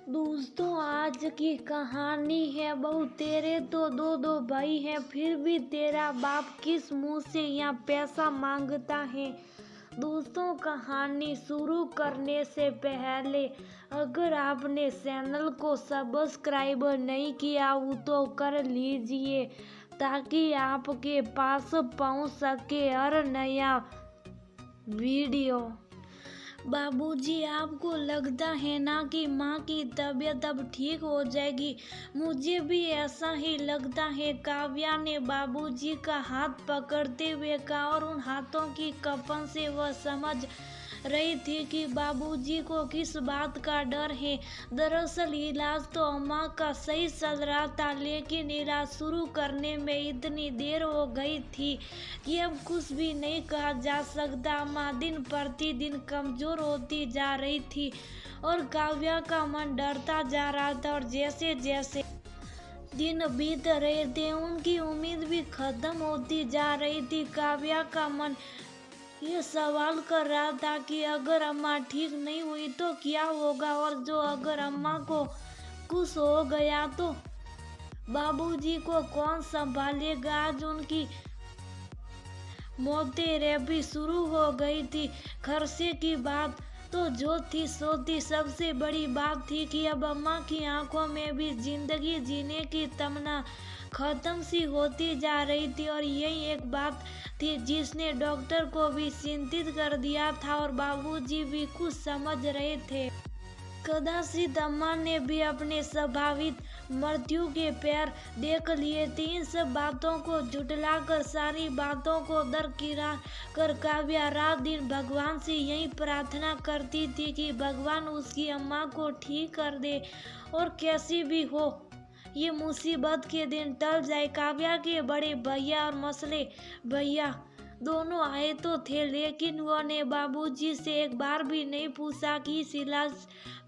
दोस्तों, आज की कहानी है बहू तेरे तो दो दो भाई हैं, फिर भी तेरा बाप किस मुंह से यहाँ पैसा मांगता है। दोस्तों, कहानी शुरू करने से पहले अगर आपने चैनल को सब्सक्राइब नहीं किया हो तो कर लीजिए ताकि आपके पास पहुंच सके हर नया वीडियो। बाबूजी, आपको लगता है ना कि माँ की तबीयत अब ठीक हो जाएगी? मुझे भी ऐसा ही लगता है, काव्या ने बाबूजी का हाथ पकड़ते हुए कहा और उन हाथों की कंपन से वह समझ रही थी कि बाबूजी को किस बात का डर है। दरअसल इलाज तो अम्मा का सही चल रहा था, लेकिन इलाज शुरू करने में इतनी देर हो गई थी कि अब कुछ भी नहीं कहा जा सकता। अम्मा दिन प्रतिदिन कमजोर होती जा रही थी और काव्या का मन डरता जा रहा था और जैसे जैसे दिन बीत रहे थे उनकी उम्मीद भी खत्म होती जा रही थी। काव्या का मन ये सवाल कर रहा था कि अगर अम्मा ठीक नहीं हुई तो क्या होगा, और जो अगर अम्मा को कुछ हो गया तो बाबूजी को कौन संभालेगा। आज उनकी मोटेरेपी शुरू हो गई थी। खर्चे की बात तो जो थी सो थी, सबसे बड़ी बात थी कि अब अम्मा की आंखों में भी जिंदगी जीने की तमन्ना खत्म सी होती जा रही थी। और यही एक बात थी जिसने डॉक्टर को भी चिंतित कर दिया था और बाबूजी भी कुछ समझ रहे थे। कदाचित अम्मा ने भी अपने संभावित मृत्यु के पैर देख लिए थे। इन सब बातों को झुठलाकर, सारी बातों को दरकिनार कर काव्या रात दिन भगवान से यही प्रार्थना करती थी कि भगवान उसकी अम्मा को ठीक कर दे और कैसी भी हो ये मुसीबत के दिन टल जाए। काव्या के बड़े भैया और मसले भैया दोनों आए तो थे, लेकिन उन्होंने बाबूजी से एक बार भी नहीं पूछा कि इस इलाज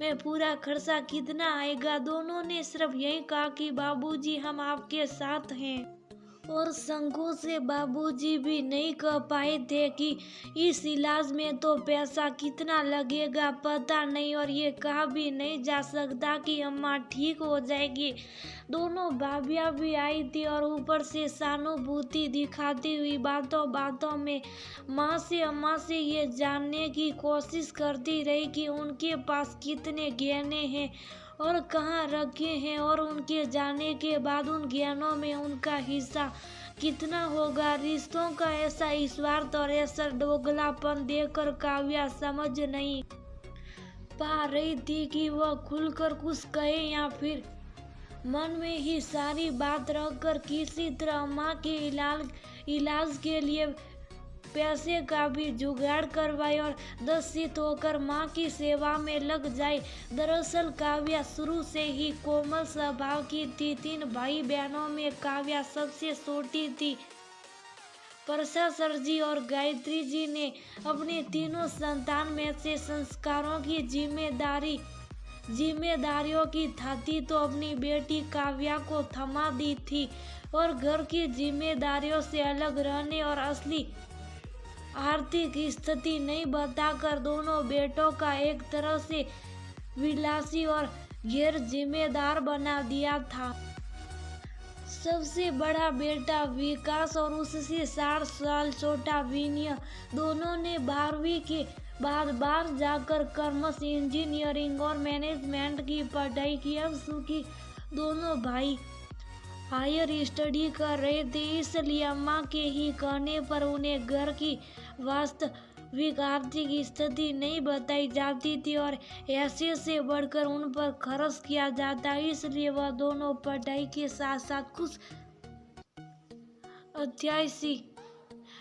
में पूरा खर्चा कितना आएगा। दोनों ने सिर्फ यही कहा कि बाबूजी हम आपके साथ हैं। और संकोच से बाबूजी भी नहीं कह पाए थे कि इस इलाज में तो पैसा कितना लगेगा पता नहीं, और ये कहा भी नहीं जा सकता कि अम्मा ठीक हो जाएगी। दोनों भाभियां भी आई थी और ऊपर से सहानुभूति दिखाती हुई बातों बातों में माँ से अम्मा से ये जानने की कोशिश करती रही कि उनके पास कितने गहने हैं और कहाँ रखे हैं, और उनके जाने के बाद उन ज्ञानों में उनका हिस्सा कितना होगा। रिश्तों का ऐसा स्वार्थ और ऐसा दोगलापन देखकर काव्या समझ नहीं पा रही थी कि वह खुलकर कुछ कहे या फिर मन में ही सारी बात रखकर किसी तरह माँ के इलाज के लिए पैसे का भी जुगाड़ करवाए और दर्शित होकर माँ की सेवा में लग जाए। दरअसल काव्या शुरू से ही कोमल स्वभाव की थी। 3 भाई बहनों में काव्या सबसे छोटी थी। वर्षा सर जी और गायत्री जी ने अपने तीनों संतान में से संस्कारों की जिम्मेदारियों की थाती तो अपनी बेटी काव्या को थमा दी थी, और घर की जिम्मेदारियों से अलग रहने और असली आर्थिक स्थिति नहीं बताकर दोनों बेटों का एक तरह से विलासी और गैर जिम्मेदार बना दिया था। सबसे बड़ा बेटा विकास और उससे 4 साल छोटा विनय दोनों ने 12वीं के बाद बाहर जाकर कॉमर्स, इंजीनियरिंग और मैनेजमेंट की पढ़ाई की। अब चूंकि दोनों भाई हायर स्टडी कर रहे थे, इसलिए अम्मा के ही कहने पर उन्हें घर की वास्तविक आर्थिक स्थिति नहीं बताई जाती थी और ऐसे से बढ़कर उन पर खर्च किया जाता। इसलिए वह दोनों पढ़ाई के साथ साथ कुछ अत्यासी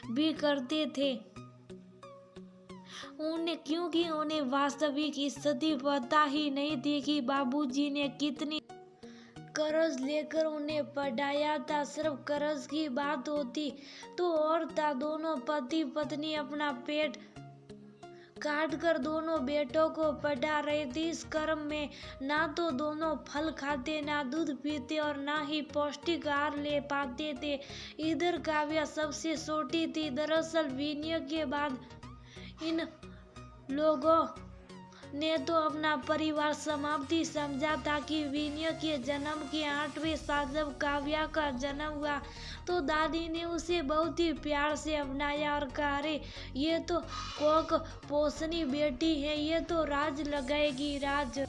भी करते थे क्योंकि उन्हें वास्तविक स्थिति पता ही नहीं थी कि बाबूजी ने कितनी कर्ज लेकर उन्हें पढ़ाया था। सिर्फ कर्ज की बात होती तो और था। दोनों पति पत्नी अपना पेट काट कर दोनों बेटों को पढ़ा रहे थे। इस क्रम में ना तो दोनों फल खाते, ना दूध पीते और ना ही पौष्टिक आहार ले पाते थे। इधर काव्या सबसे छोटी थी। दरअसल विनय के बाद इन लोगों ने तो अपना परिवार समाप्ति समझा था कि विनय के जन्म के 8वें साल जब काव्या का जन्म हुआ तो दादी ने उसे बहुत ही प्यार से अपनाया और कहा, अरे ये तो कोक पोषणी बेटी है, ये तो राज लगाएगी राज।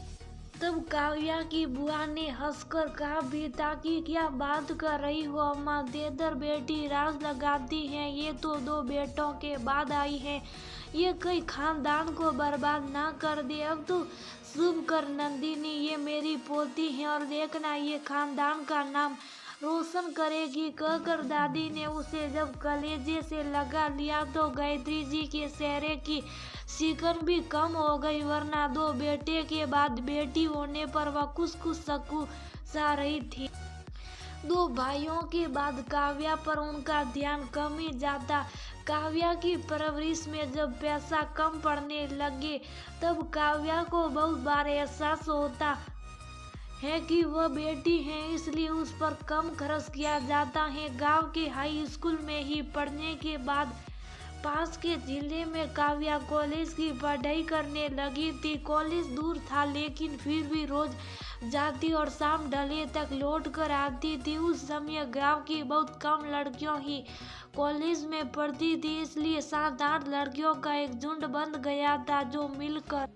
तब काव्या की बुआ ने हंसकर कहा, बेटा की क्या बात कर रही हो अम्मा, देदर बेटी राज लगाती है, ये तो 2 बेटों के बाद आई है, ये कई खानदान को बर्बाद ना कर दे। अब तो शुभ कर नंदिनी, ये मेरी पोती है और देखना ये खानदान का नाम रोशन करेगी। कहकर दादी ने उसे जब कलेजे से लगा लिया तो गायत्री जी के चेहरे की सिकन भी कम हो गई, वरना 2 बेटे के बाद बेटी होने पर वह कुछ सकू सा रही थी। 2 भाइयों के बाद काव्या पर उनका ध्यान कम ही जाता। काव्या की परवरिश में जब पैसा कम पड़ने लगे तब काव्या को बहुत बार एहसास होता है कि वह बेटी है, इसलिए उस पर कम खर्च किया जाता है। गांव के हाई स्कूल में ही पढ़ने के बाद पास के जिले में काव्या कॉलेज की पढ़ाई करने लगी थी। कॉलेज दूर था लेकिन फिर भी रोज जाती और शाम ढले तक लौट कर आती थी। उस समय गांव की बहुत कम लड़कियों ही कॉलेज में पढ़ती थी, इसलिए 7-8 लड़कियों का एक झुंड बन गया था जो मिलकर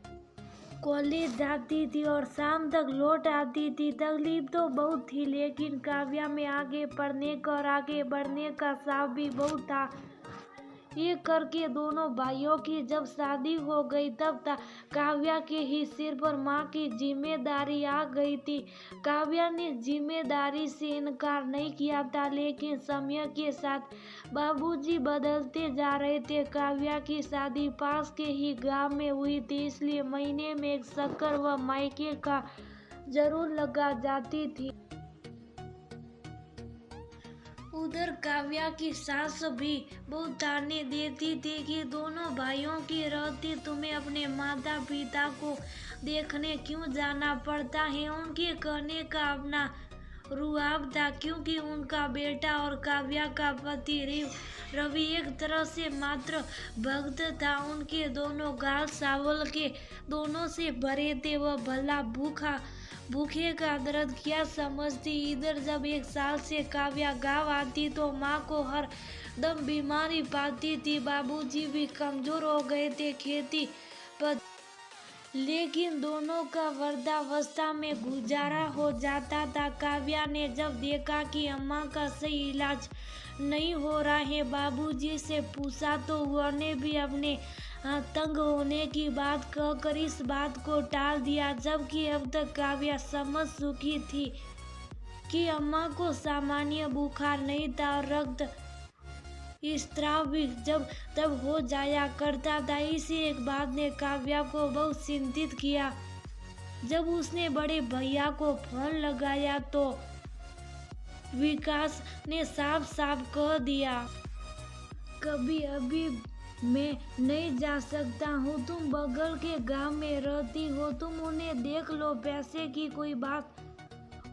कॉलेज जाती थी और शाम तक लौट आती थी। तकलीफ तो बहुत थी लेकिन काव्या में आगे पढ़ने का और आगे बढ़ने का साथ भी बहुत था। ये करके दोनों भाइयों की जब शादी हो गई तब काव्या के ही सिर पर माँ की जिम्मेदारी आ गई थी। काव्या ने जिम्मेदारी से इनकार नहीं किया था, लेकिन समय के साथ बाबूजी बदलते जा रहे थे। काव्या की शादी पास के ही गांव में हुई थी, इसलिए महीने में एक चक्कर व मायके का जरूर लगा जाती थी। उधर काव्या की सास भी बहुत ताने देती थी कि दोनों भाइयों के रहते तुम्हें अपने माता पिता को देखने क्यों जाना पड़ता है। उनके कहने का अपना रुआब था, क्योंकि उनका बेटा और काव्या का पति रवि एक तरह से मात्र भक्त था। उनके दोनों गाल चावल के दोनों से भरे थे, वह भला भूखे का दर्द क्या समझती। इधर जब 1 साल से काव्या गाँव आती तो माँ को हर दम बीमारी पाती थी। बाबूजी भी कमजोर हो गए थे खेती पर, लेकिन दोनों का वृद्धावस्था में गुजारा हो जाता था। काव्या ने जब देखा कि अम्मा का सही इलाज नहीं हो रहा है, बाबूजी से पूछा तो उन्होंने भी अपने तंग होने की बात कहकर इस बात को टाल दिया। जबकि अब तक काव्या समझ चुकी थी कि अम्मा को सामान्य बुखार नहीं था और रक्त स्त्राव भी जब तब हो जाया करता था। इसी एक बात ने काव्या को बहुत चिंतित किया। जब उसने बड़े भैया को फोन लगाया तो विकास ने साफ साफ कह दिया, कभी अभी मैं नहीं जा सकता हूँ, तुम बगल के गांव में रहती हो, तुम उन्हें देख लो, पैसे की कोई बात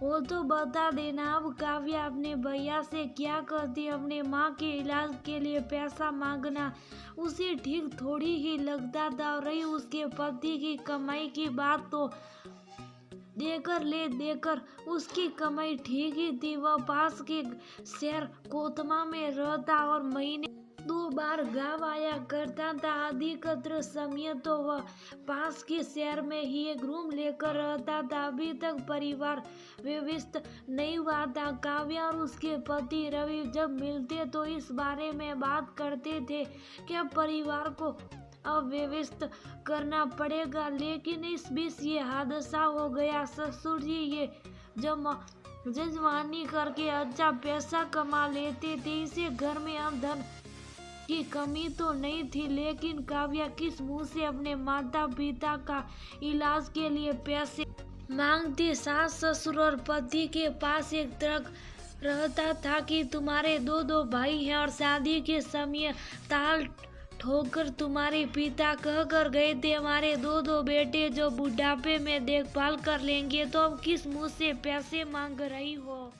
हो तो बता देना। अब काव्या अपने भैया से क्या करती, अपने माँ के इलाज के लिए पैसा मांगना उसे ठीक थोड़ी ही लगता था। और रही उसके पति की कमाई की बात तो देकर उसकी कमाई ठीक ही थी। वह पास के शहर कोतमा में रहता और महीने 2 बार गाँव आया करता था। अधिकतर समय तो वह पास के शहर में ही एक रूम लेकर रहता था। अभी तक परिवार व्यवस्थित नहीं हुआ था। काव्या और उसके पति रवि जब मिलते तो इस बारे में बात करते थे कि अब परिवार को अव्यवस्थित करना पड़ेगा, लेकिन इस बीच ये हादसा हो गया। ससुर जी ये जजमानी करके अच्छा पैसा कमा लेते थे, इसे घर में अब धन की कमी तो नहीं थी, लेकिन काव्या किस मुंह से अपने माता पिता का इलाज के लिए पैसे मांगती। सास ससुर और पति के पास एक तर्क रहता था कि तुम्हारे 2 भाई हैं और शादी के समय ताल ठोकर तुम्हारे पिता कह कर गए थे हमारे 2 बेटे जो बुढ़ापे में देखभाल कर लेंगे, तो अब किस मुंह से पैसे मांग रही हो।